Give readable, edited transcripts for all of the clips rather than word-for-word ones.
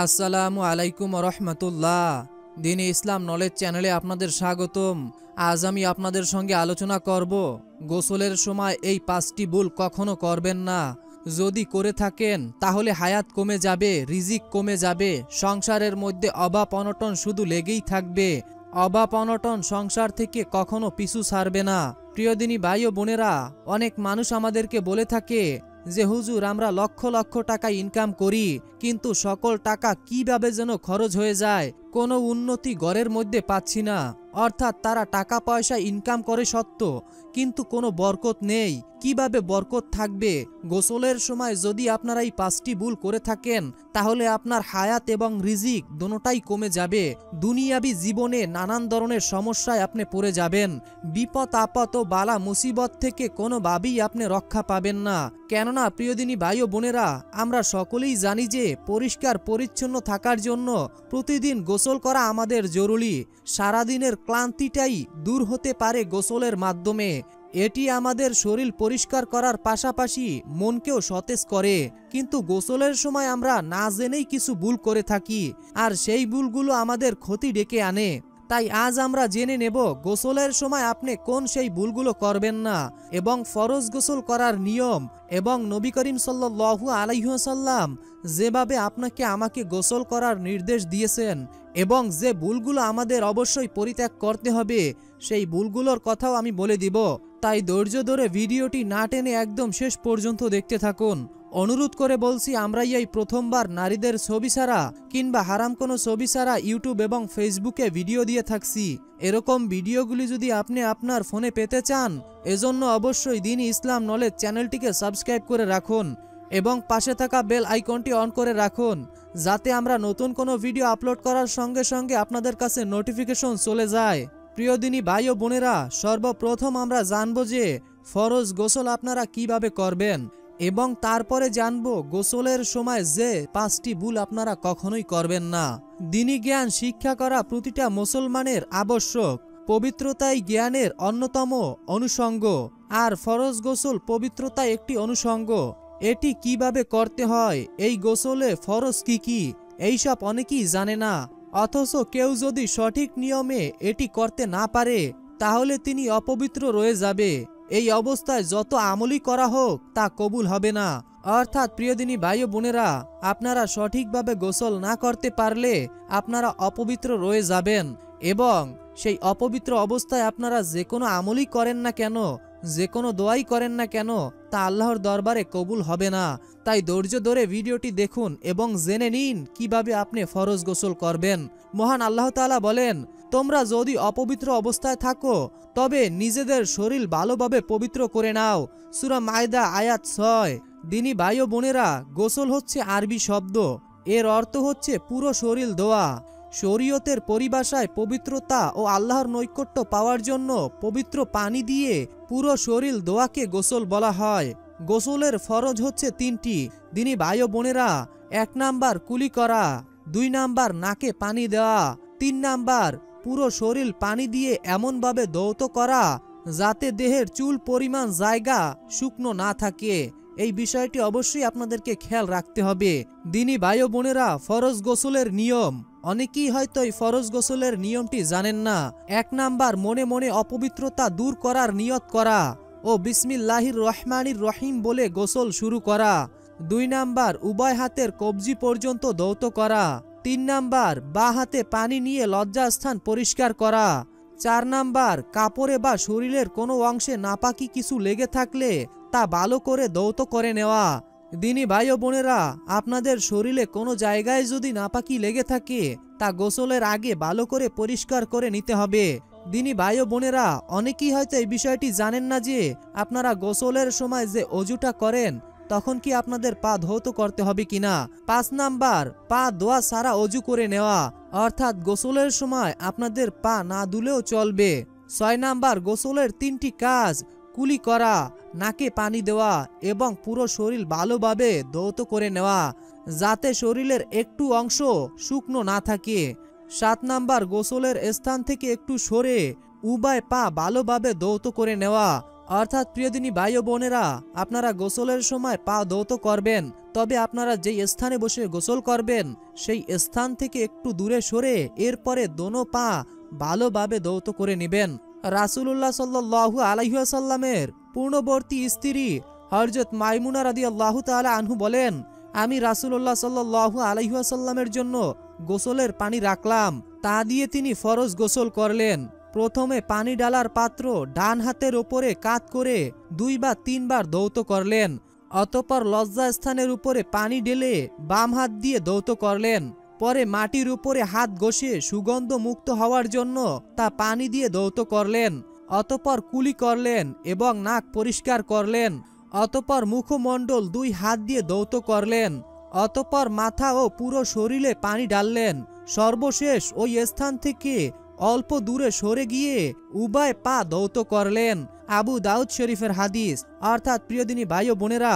আসসালামু আলাইকুম রহমতুল্লাহ। দিনে ইসলাম নলেজ চ্যানেলে আপনাদের স্বাগতম। আজ আমি আপনাদের সঙ্গে আলোচনা করব গোসলের সময় এই 5টি ভুল কখনো করবেন না। যদি করে থাকেন তাহলে হায়াত কমে যাবে, রিজিক কমে যাবে, সংসারের মধ্যে অভাব অনটন শুধু লেগেই থাকবে। অভাব অনটন সংসার থেকে কখনো পিছু ছাড়বে না। প্রিয় দিনী ভাই ও বোনেরা, অনেক মানুষ আমাদেরকে বলে থাকে যে হুজুর, আমরা লক্ষ লক্ষ টাকা ইনকাম করি, কিন্তু সকল টাকা কিভাবে যেন খরচ হয়ে যায়, কোনো উন্নতি ঘরের মধ্যে পাচ্ছি না। অর্থাৎ তারা টাকা পয়সা ইনকাম করে সত্য, কিন্তু কোনো বরকত নেই। কিভাবে বরকত থাকবে? গোসলের সময় যদি আপনারা এই 5টি ভুল করে থাকেন তাহলে আপনার হায়াত এবং রিজিক দুটোটাই কমে যাবে। দুনিয়াবি জীবনে নানান ধরনের সমস্যায় আপনি পড়ে যাবেন। বিপদ আপদ ও বালা মুসিবত থেকে কোনোভাবেই আপনি রক্ষা পাবেন না। কেননা প্রিয়দিনী ভাই ও বোনেরা, আমরা সকলেই জানি যে পরিষ্কার পরিচ্ছন্ন থাকার জন্য প্রতিদিন গোসল করা আমাদের জরুরি। সারাদিনের ক্লান্তিটাই দূর হতে পারে গোসলের মাধ্যমে। এটি আমাদের শরীর পরিষ্কার করার পাশাপাশি মনকেও সতেজ করে। কিন্তু গোসলের সময় আমরা না জেনেই কিছু ভুল করে থাকি, আর সেই ভুলগুলো আমাদের ক্ষতি ডেকে আনে। তাই আজ আমরা জেনে নেব গোসলের সময় আপনি কোন সেই ভুলগুলো করবেন না, এবং ফরজ গোসল করার নিয়ম, এবং নবী করিম সাল্লাল্লাহু আলাইহি ওয়াসাল্লাম যেভাবে আপনাকে আমাকে গোসল করার নির্দেশ দিয়েছেন, এবং যে ভুলগুলো আমাদের অবশ্যই পরিত্যাগ করতে হবে সেই ভুলগুলোর কথাও আমি বলে দিব। তাই ধৈর্য ধরে ভিডিওটি না টেনে একদম শেষ পর্যন্ত দেখতে থাকুন। অনুরোধ করে বলছি, আমরাই এই প্রথমবার নারীদের ছবি ছাড়া কিংবা হারাম কোনো ছবি ছাড়া ইউটিউব এবং ফেসবুকে ভিডিও দিয়ে থাকছি। এরকম ভিডিওগুলি যদি আপনি আপনার ফোনে পেতে চান, এজন্য অবশ্যই দ্বীন-ই ইসলাম নলেজ চ্যানেলটিকে সাবস্ক্রাইব করে রাখুন এবং পাশে থাকা বেল আইকনটি অন করে রাখুন, যাতে আমরা নতুন কোনো ভিডিও আপলোড করার সঙ্গে সঙ্গে আপনাদের কাছে নোটিফিকেশন চলে যায়। প্রিয় দিনী ভাই ও বোনেরা, সর্বপ্রথম আমরা জানব যে ফরজ গোসল আপনারা কিভাবে করবেন, এবং তারপরে জানব গোসলের সময় যে 5টি ভুল আপনারা কখনোই করবেন না। দ্বীনি জ্ঞান শিক্ষা করা প্রতিটা মুসলমানের আবশ্যক। পবিত্রতাই জ্ঞানের অন্যতম অনুষঙ্গ, আর ফরজ গোসল পবিত্রতা একটি অনুষঙ্গ। এটি কিভাবে করতে হয়, এই গোসলে ফরজ কি কি, এইসব অনেকেই জানে না। অথচ কেউ যদি সঠিক নিয়মে এটি করতে না পারে তাহলে তিনি অপবিত্র রয়ে যাবে। এই অবস্থায় যত আমলই করা হোক তা কবুল হবে না। অর্থাৎ প্রিয়দিনী ভাই ও বোনেরা, আপনারা সঠিকভাবে গোসল না করতে পারলে আপনারা অপবিত্র রয়ে যাবেন, এবং সেই অপবিত্র অবস্থায় আপনারা যে কোনো আমলই করেন না কেন, যে কোনো দোয়াই করেন না কেন, তা আল্লাহর দরবারে কবুল হবে না। তাই ধৈর্য ধরে ভিডিওটি দেখুন এবং জেনে নিন কিভাবে আপনি ফরজ গোসল করবেন। মহান আল্লাহ তাআলা বলেন, তোমরা যদি অপবিত্র অবস্থায় থাকো তবে নিজেদের শরীর ভালোভাবে পবিত্র করে নাও। সূরা মায়দা আয়াত 6। দ্বীনি ভাই ও বোনেরা, গোসল হচ্ছে আরবি শব্দ। এর অর্থ হচ্ছে পুরো শরীর ধোয়া। শরীয়তের পরিভাষায় পবিত্রতা ও আল্লাহর নৈকট্য পাওয়ার জন্য পবিত্র পানি দিয়ে পুরো শরীর ধোয়াকে গোসল বলা হয়। গোসলের ফরজ হচ্ছে 3টি। দ্বীনি ভাই ও বোনেরা, 1 নাম্বার কুলি করা, 2 নাম্বার নাকে পানি দেওয়া, 3 নাম্বার পুরো শরীর পানি দিয়ে এমনভাবে ধৌত করা যাতে দেহের চুল পরিমাণ জায়গা শুকনো না থাকে। এই বিষয়টি অবশ্যই আপনাদেরকে খেয়াল রাখতে হবে। দ্বীনি ভাই ও বোনেরা, ফরজ গোসলের নিয়ম। অনেকেই হয়তো এই ফরজ গোসলের নিয়মটি জানেন না। 1 নাম্বার, মনে মনে অপবিত্রতা দূর করার নিয়ত করা ও বিসমিল্লাহির রহমানির রহিম বলে গোসল শুরু করা। 2 নাম্বার, উভয় হাতের কবজি পর্যন্ত ধৌত করা। 3 নাম্বার, বাঁ হাতে পানি নিয়ে লজ্জাস্থান পরিষ্কার করা। 4 নাম্বার, কাপড়ে বা শরীরের কোনো অংশে নাপাকি কিছু লেগে থাকলে তা ভালো করে ধৌত করে নেওয়া। দ্বীনি ভাই ও বোনেরা, আপনাদের শরীরে কোনো জায়গায় যদি নাপাকি লেগে থাকে তা গোসলের আগে ভালো করে পরিষ্কার করে নিতে হবে। দ্বীনি ভাই ও বোনেরা, অনেকেই হয়তো এই বিষয়টি জানেন না যে আপনারা গোসলের সময় যে অজুটা করেন তখন কি আপনাদের পা ধৌত করতে হবে কিনা। 5 নাম্বার, পা ধোয়া সারা অজু করে নেওয়া, অর্থাৎ গোসলের সময় আপনাদের পা না ধুলেও চলবে। 6 নাম্বার, গোসলের 3টি কাজ: কুলি করা, নাকে পানি দেওয়া এবং পুরো শরীর ভালোভাবে ধৌত করে নেওয়া যাতে শরীরের একটু অংশ শুকনো না থাকে। 7 নাম্বার, গোসলের স্থান থেকে একটু সরে উভয় পা ভালোভাবে ধৌত করে নেওয়া, অর্থাৎ প্রিয়দিনী ভাই ও বোনেরা, আপনারা গোসলের সময় পা ধৌত করবেন, তবে আপনারা যেই স্থানে বসে গোসল করবেন সেই স্থান থেকে একটু দূরে সরে এরপরে দোনো পা ভালোভাবে ধৌত করে নেবেন। রাসূলুল্লাহ সাল্লাল্লাহু আলাইহি ওয়াসাল্লামের পূর্ণবর্তী স্ত্রী হযরত মাইমুনা রাদিয়াল্লাহু তাআলা আনহু বলেন, আমি রাসূলুল্লাহ সাল্লাল্লাহু আলাইহি ওয়াসাল্লামের জন্য গোসলের পানি রাখলাম, তা দিয়ে তিনি ফরজ গোসল করলেন। প্রথমে পানি ডালার পাত্র ডান হাতের ওপরে কাত করে 2 বা 3 বার ধৌত করলেন। অতঃপর লজ্জা স্থানের উপরে পানি ঢেলে বাম হাত দিয়ে ধৌত করলেন। পরে মাটির উপরে হাত ঘষে সুগন্ধ মুক্ত হওয়ার জন্য তা পানি দিয়ে ধৌত করলেন। অতঃপর কুলি করলেন এবং নাক পরিষ্কার করলেন। অতঃপর মুখমণ্ডল 2 হাত দিয়ে ধৌত করলেন। অতঃপর মাথা ও পুরো শরীরে পানি ঢাললেন। সর্বশেষ ওই স্থান থেকে অল্প দূরে সরে গিয়ে উভয় পা ধৌত করলেন। আবু দাউদ শরীফের হাদিস। অর্থাৎ প্রিয়দিনী ভাই ও বোনেরা,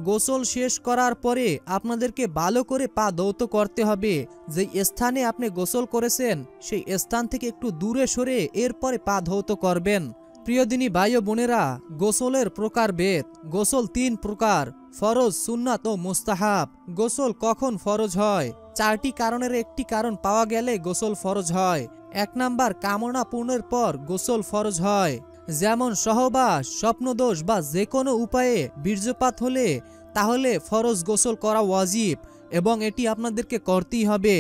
গোসল শেষ করার পরে আপনাদেরকে ভালো করে পা ধৌত করতে হবে। যেই স্থানে আপনি গোসল করেছেন সেই স্থান থেকে একটু দূরে সরে এরপরে পা ধৌত করবেন। প্রিয়দিনী ভাই ও বোনেরা, গোসলের প্রকারভেদ। গোসল 3 প্রকার: ফরজ, সুন্নাত ও মুস্তাহাব। গোসল কখন ফরজ হয়? 4টি কারণের একটি কারণ পাওয়া গেলে গোসল ফরজ হয়। 1 নাম্বার, কামনা পূর্ণের পর গোসল ফরজ হয়, যেমন সহবাস, স্বপ্নদোষ বা যে কোনো উপায়ে বীর্যপাত হলে তাহলে ফরজ গোসল করা ওয়াজিব এবং এটি আপনাদেরকে করতেই হবে।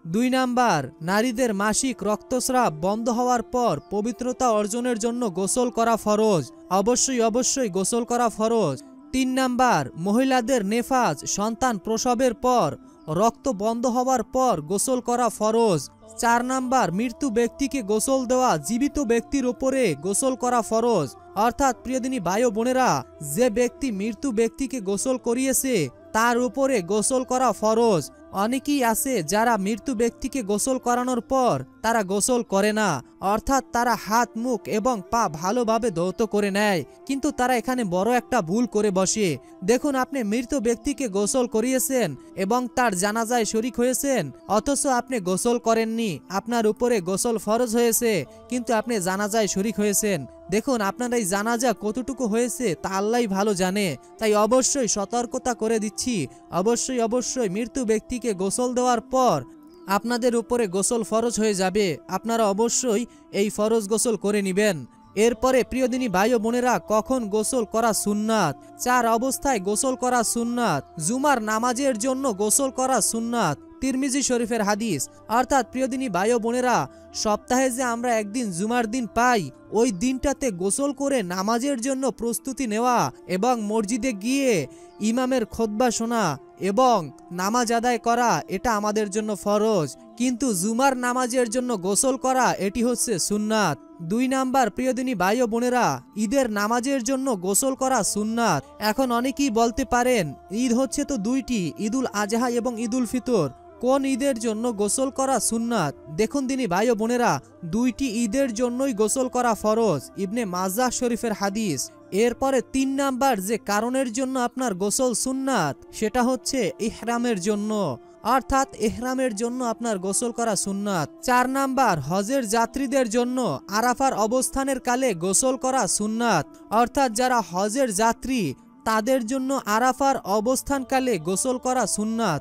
2 নাম্বার, নারীদের মাসিক রক্তস্রাব বন্ধ হওয়ার পর পবিত্রতা অর্জনের জন্য গোসল করা ফরজ, অবশ্যই গোসল করা ফরজ। 3 নাম্বার, মহিলাদের নেফাজ সন্তান প্রসবের পর রক্ত বন্ধ হওয়ার পর গোসল করা ফরজ। 4 নাম্বার, মৃত্যু ব্যক্তিকে গোসল দেওয়া জীবিত ব্যক্তির উপরে গোসল করা ফরজ। অর্থাৎ প্রিয়দিনী ভাই ও বোনেরা, যে ব্যক্তি মৃত্যু ব্যক্তিকে গোসল করিয়েছে তার উপরে গোসল করা ফরজ। অনেকেই আছে যারা মৃত্যু ব্যক্তিকে গোসল করানোর পর তারা গোসল করে না, অর্থাৎ তারা হাত, মুখ এবং পা ভালোভাবে ধৌত করে নেয়, কিন্তু তারা এখানে বড় একটা ভুল করে বসে। দেখুন, আপনি মৃত ব্যক্তিকে গোসল করিয়েছেন এবং তার জানাজায় শরীক হয়েছেন, অথচ আপনি গোসল করেননি। আপনার উপরে গোসল ফরজ হয়েছে কিন্তু আপনি জানাজায় শরীক হয়েছেন। দেখুন, আপনার এই জানাজা কতটুকু হয়েছে তা আল্লাহই ভালো জানে। তাই অবশ্যই সতর্কতা করে দিচ্ছি, অবশ্যই মৃত্যু ব্যক্তিকে গোসল দেওয়ার পর আপনাদের উপরে গোসল ফরজ হয়ে যাবে। আপনারা অবশ্যই এই ফরজ গোসল করে নেবেন। এরপরে প্রিয়দিনী ভাই ও বোনেরা, কখন গোসল করা সুন্নাত? 4 অবস্থায় গোসল করা সুন্নাত। জুমার নামাজের জন্য গোসল করা সুন্নাত, তিরমিজি শরীফের হাদিস। অর্থাৎ প্রিয়দিনী ভাই ও বোনেরা, সপ্তাহে যে আমরা একদিন জুমার দিন পাই, ওই দিনটাতে গোসল করে নামাজের জন্য প্রস্তুতি নেওয়া এবং মসজিদে গিয়ে ইমামের খুতবা শোনা এবং নামাজ আদায় করা, এটা আমাদের জন্য ফরজ। কিন্তু জুমার নামাজের জন্য গোসল করা এটি হচ্ছে সুন্নাত। 2 নাম্বার, প্রিয়দিনী ভাই ও বোনেরা, ঈদের নামাজের জন্য গোসল করা সুন্নাত। এখন অনেকেই বলতে পারেন, ঈদ হচ্ছে তো 2টি, ঈদুল আজহা এবং ঈদুল ফিতর, কোন ঈদের জন্য গোসল করা সুন্নাত? দেখুন দিনী ভাই ও বোনেরা, 2টি ঈদের জন্যই গোসল করা ফরজ, ইবনে মাজাহ শরীফের হাদিস। এরপরে 3 নাম্বার যে কারণের জন্য আপনার গোসল সুন্নাত, সেটা হচ্ছে ইহরামের জন্য, অর্থাৎ ইহরামের জন্য আপনার গোসল করা সুন্নাত। 4 নাম্বার, হজের যাত্রীদের জন্য আরাফার অবস্থানের কালে গোসল করা সুন্নাত, অর্থাৎ যারা হজের যাত্রী তাদের জন্য আরাফার অবস্থানকালে গোসল করা সুন্নাত।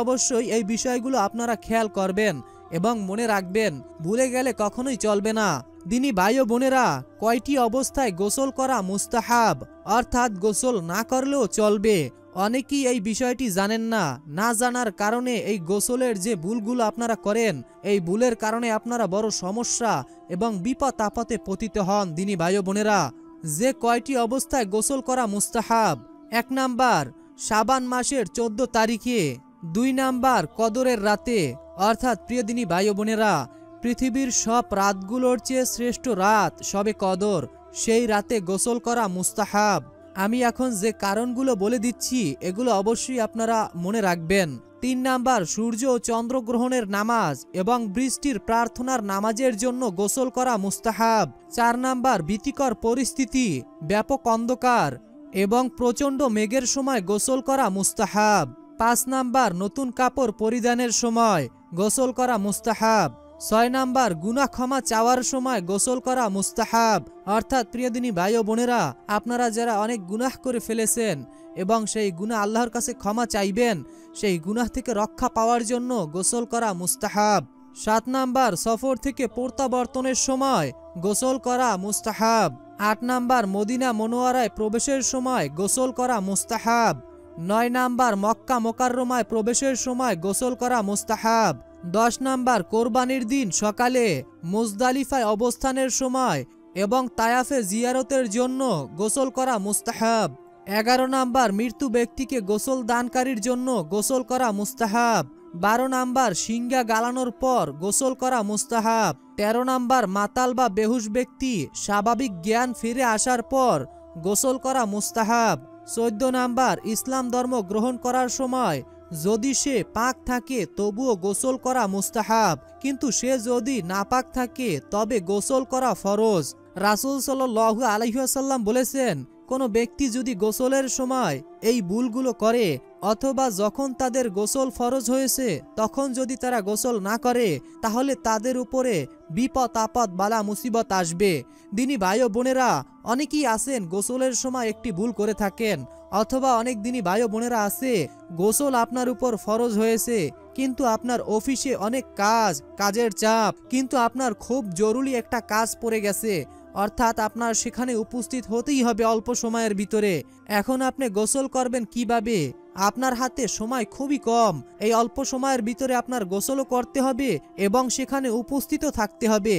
অবশ্যই এই বিষয়গুলো আপনারা খেয়াল করবেন এবং মনে রাখবেন, ভুলে গেলে কখনোই চলবে না। দিনী ভাই ও বোনেরা, কয়টি অবস্থায় গোসল করা মুস্তাহাব, অর্থাৎ গোসল না করলেও চলবে? অনেকেই এই বিষয়টি জানেন না। না জানার কারণে এই গোসলের যে ভুলগুলো আপনারা করেন, এই ভুলের কারণে আপনারা বড় সমস্যা এবং বিপদ আপদে পতিত হন। দিনী ভাই ও বোনেরা, যে কয়টি অবস্থায় গোসল করা মুস্তাহাব: 1 নাম্বার, শাবান মাসের 14 তারিখে। 2 নাম্বার, কদরের রাতে। অর্থাৎ প্রিয়দিনী ভাই ও বোনেরা, পৃথিবীর সব রাতগুলোর চেয়ে শ্রেষ্ঠ রাত শবে কদর, সেই রাতে গোসল করা মুস্তাহাব। আমি এখন যে কারণগুলো বলে দিচ্ছি এগুলো অবশ্যই আপনারা মনে রাখবেন। 3 নাম্বার, সূর্য ও চন্দ্রগ্রহণের নামাজ এবং বৃষ্টির প্রার্থনার নামাজের জন্য গোসল করা মুস্তাহাব। 4 নাম্বার, ভীতিকর পরিস্থিতি, ব্যাপক অন্ধকার এবং প্রচণ্ড মেঘের সময় গোসল করা মুস্তাহাব। 5 নাম্বার, নতুন কাপড় পরিধানের সময় গোসল করা মুস্তাহাব। 6 নাম্বার, গুনাহ ক্ষমা চাওয়ার সময় গোসল করা মুস্তাহাব। অর্থাৎ প্রিয় দিনী ভাই ও বোনেরা, আপনারা যারা অনেক গুনাহ করে ফেলেছেন এবং সেই গুনাহ আল্লাহর কাছে ক্ষমা চাইবেন, সেই গুনাহ থেকে রক্ষা পাওয়ার জন্য গোসল করা মুস্তাহাব। 7 নাম্বার, সফর থেকে প্রত্যাবর্তনের সময় গোসল করা মুস্তাহাব। 8 নাম্বার, মদিনা মনোয়ারায় প্রবেশের সময় গোসল করা মুস্তাহাব। 9 নাম্বার, মক্কা মোকাররমায় প্রবেশের সময় গোসল করা মুস্তাহাব। 10 নাম্বার, কোরবানির দিন সকালে মুজদালিফায় অবস্থানের সময় এবং তায়াফে জিয়ারতের জন্য গোসল করা মুস্তাহাব। 11 নাম্বার, মৃত্যু ব্যক্তিকে গোসল দানকারীর জন্য গোসল করা মুস্তাহাব। 12 নাম্বার, শিঙ্গা গালানোর পর গোসল করা মুস্তাহাব। 13 নাম্বার, মাতাল বা বেহুশ ব্যক্তি স্বাভাবিক জ্ঞান ফিরে আসার পর গোসল করা মুস্তাহাব। 14 নাম্বার, ইসলাম ধর্ম গ্রহণ করার সময় যদি সে পাক থাকে তবুও গোসল করা মুস্তাহাব, কিন্তু সে যদি নাপাক থাকে তবে গোসল করা ফরজ। রাসূল সাল্লাল্লাহু আলাইহি ওয়াসাল্লাম বলেছেন, কোনো ব্যক্তি যদি গোসলের সময় এই ভুলগুলো করে অথবা যখন তাদের গোসল ফরজ হয়েছে তখন যদি তারা গোসল না করে, তাহলে তাদের উপরে বিপদ আপদ বালা মুসিবত আসবে। দিনী ভাই ও বোনেরা, অনেকেই আছেন গোসলের সময় একটি ভুল করে থাকেন, অথবা অনেক দিনী ভাই ও বোনেরা আছে গোসল আপনার উপর ফরজ হয়েছে কিন্তু আপনার অফিসে অনেক কাজের চাপ, কিন্তু আপনার খুব জরুরি একটা কাজ পড়ে গেছে, অর্থাৎ আপনার সেখানে উপস্থিত হতেই হবে অল্প সময়ের ভিতরে। এখন আপনি গোসল করবেন কিভাবে? আপনার হাতে সময় খুবই কম, এই অল্প সময়ের ভিতরে আপনার গোসলও করতে হবে এবং সেখানে উপস্থিত থাকতে হবে।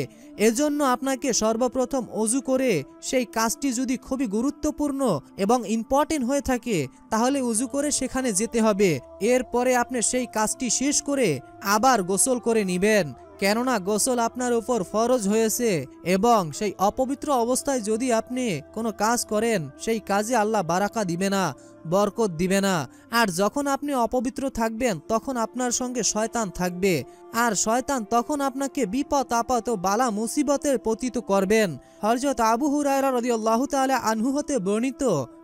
এজন্য আপনাকে সর্বপ্রথম অজু করে, সেই কাজটি যদি খুবই গুরুত্বপূর্ণ এবং ইম্পর্টেন্ট হয়ে থাকে তাহলে অজু করে সেখানে যেতে হবে। এরপরে আপনি সেই কাজটি শেষ করে আবার গোসল করে নেবেন, কেননা গোসল আপনার উপর ফরজ হয়েছে এবং সেই অপবিত্র অবস্থায় যদি আপনি কোনো কাজ করেন সেই কাজে আল্লাহ বারাকা দিবে না, বরকত দিবে না। আর যখন আপনি অপবিত্র থাকবেন তখন আপনার সঙ্গে শয়তান থাকবে, আর শয়তান তখন আপনাকে বিপদ আপদ ও বালা মুসিবতের পতিত করবেন। হযরত আবু হুরায়রা রাদিয়াল্লাহু তাআলা আনহু হতে বর্ণিত,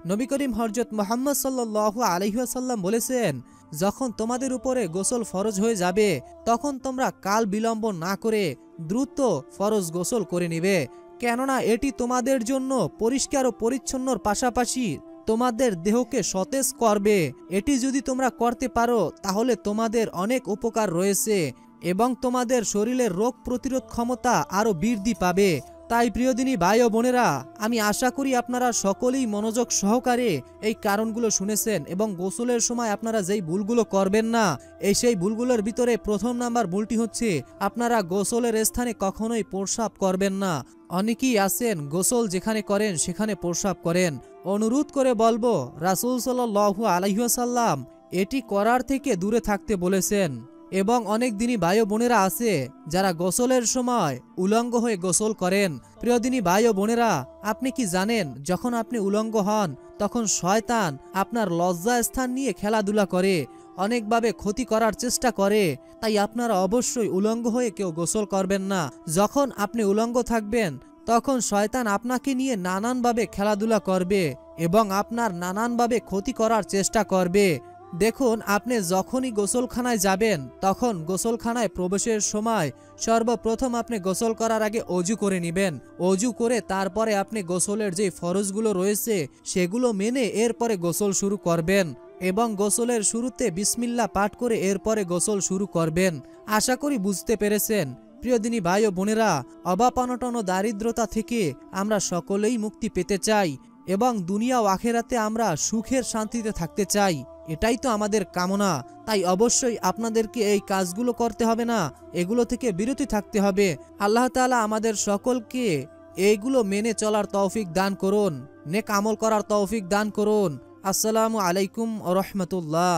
নবী করিম হযরত মুহাম্মদ সাল্লাল্লাহু আলাইহি ওয়াসাল্লাম বলেছেন, যখন তোমাদের উপরে গোসল ফরজ হয়ে যাবে তখন তোমরা কাল বিলম্ব না করে দ্রুত ফরজ গোসল করে নিবে, কেননা এটি তোমাদের জন্য পরিষ্কার ও পরিচ্ছন্নর পাশাপাশি তোমাদের দেহকে সতেজ করবে। এটি যদি তোমরা করতে পারো তাহলে তোমাদের অনেক উপকার রয়েছে এবং তোমাদের শরীরের রোগ প্রতিরোধ ক্ষমতা আরও বৃদ্ধি পাবে। তাই প্রিয় দিনী ভাই ও বোনেরা, আমি আশা করি আপনারা সকলেই মনোযোগ সহকারে এই কারণগুলো শুনেছেন এবং গোসলের সময় আপনারা যেই ভুলগুলো করবেন না, সেই ভুলগুলোর ভিতরে প্রথম নাম্বার ভুলটি হচ্ছে আপনারা গোসলের স্থানে কখনোই প্রস্রাব করবেন না। অনেকেই আছেন গোসল যেখানে করেন সেখানে প্রস্রাব করেন। অনুরোধ করে বলবো, রাসূল সাল্লাল্লাহু আলাইহি ওয়াসাল্লাম এটি করার থেকে দূরে থাকতে বলেছেন। এবং অনেক দিনী ভাই ও বোনেরা আছে যারা গোসলের সময় উলঙ্গ হয়ে গোসল করেন। প্রিয় দিনী ভাই ও বোনেরা, আপনি কি জানেন যখন আপনি উলঙ্গ হন তখন শয়তান আপনার লজ্জা স্থান নিয়ে খেলাধুলা করে, অনেকভাবে ক্ষতি করার চেষ্টা করে। তাই আপনারা অবশ্যই উলঙ্গ হয়ে কেউ গোসল করবেন না। যখন আপনি উলঙ্গ থাকবেন তখন শয়তান আপনাকে নিয়ে নানানভাবে খেলাধুলা করবে এবং আপনার নানানভাবে ক্ষতি করার চেষ্টা করবে। দেখুন, আপনি যখনই গোসলখানায় যাবেন তখন গোসলখানায় প্রবেশের সময় সর্বপ্রথম আপনি গোসল করার আগে অজু করে নেবেন। অজু করে তারপরে আপনি গোসলের যে ফরজগুলো রয়েছে সেগুলো মেনে এরপরে গোসল শুরু করবেন এবং গোসলের শুরুতে বিসমিল্লাহ পাঠ করে এরপরে গোসল শুরু করবেন। আশা করি বুঝতে পেরেছেন। প্রিয় দিনী ভাই ও বোনেরা, অভাব অনটন ও দারিদ্রতা থেকে আমরা সকলেই মুক্তি পেতে চাই এবং দুনিয়া ও আখেরাতে আমরা সুখের শান্তিতে থাকতে চাই, এটাই তো আমাদের কামনা। তাই অবশ্যই আপনাদেরকে এই কাজগুলো করতে হবে না, এগুলো থেকে বিরতি থাকতে হবে। আল্লাহ তাআলা আমাদের সকলকে এইগুলো মেনে চলার তৌফিক দান করুন, নেক আমল করার তৌফিক দান করুন। আসসালামু আলাইকুম ওয়া রাহমাতুল্লাহ।